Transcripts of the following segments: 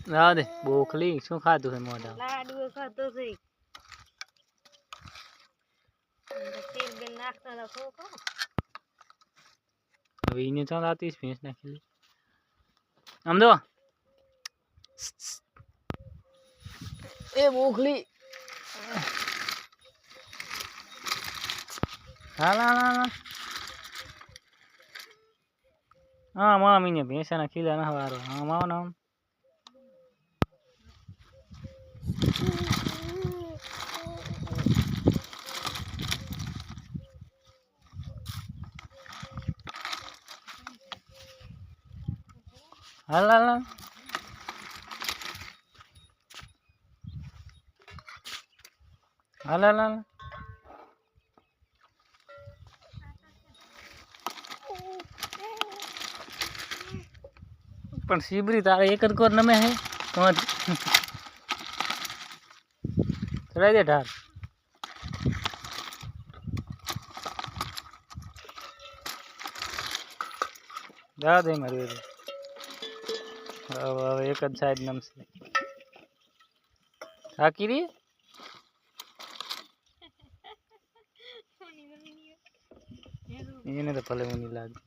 ના દે બોખલી શું ખાધું છે મોઢા લાડુ ખાતો છે તેલ બેલ નાખતા હતા ખોખો હવે એને ચાલ આતી ભેંસ નાખી આમ દો એ બોખલી હા હા મામી ને ભેંસાના ખીલા ના વારો હા માવો નામ હાલ હાલ હાલ હાલ હાલ પણ સીબરી તારે એક જ કોર નમે હે તમારે ચડાઈ દે ઢાર જા દે મારી હવે એક જ સાઈડ નમશે થાકી રહી એને તો ભલે હું નહીં લાગે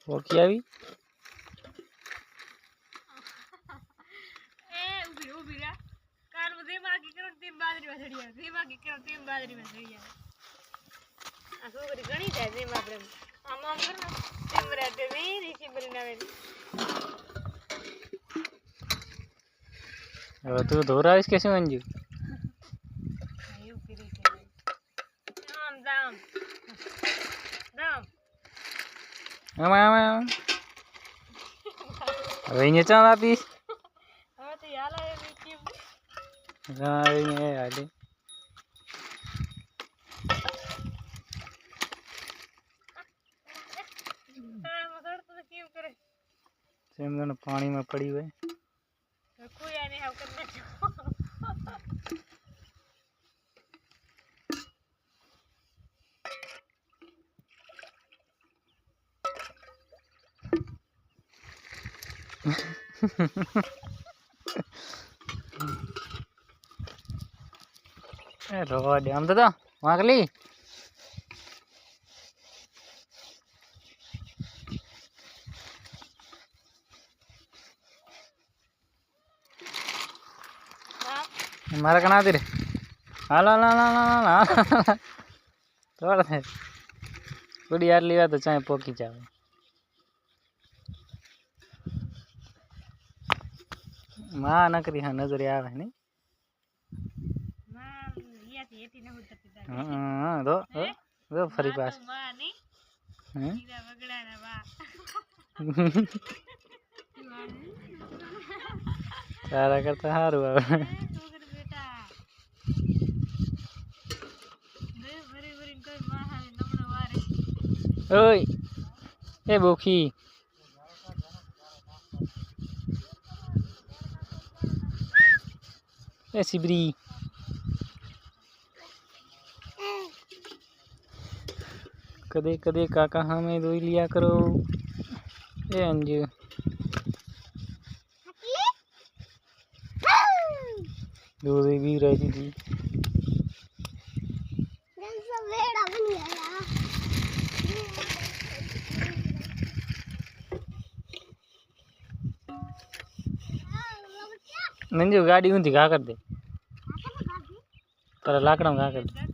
ઓકે આવી હવે તું ધોરાવીશ કે શું અંજુ આમાં હવે અહીંયા ચાલ આપીશ હાલે પાણીમાં પડી હોય રોવા દે આમ તો વાંકલી મારા કણા હતી રે હાલ હાલ હાલ હાલ હાલ થોડા થાય થોડી આટલી વાર તો ચાય પોકી જાવ માં નકરી હા નજરે આવે ને હા તો ફરી પાસ તારા કરતા સારું આવે ઓય એ બોખી એ સિબરી कदे कदे काका हमें धोई लिया करो ए अंजू दूध भी रही थी नंजू गाड़ी ऊँची घा कर दे पर लाकड़ा घा कर दे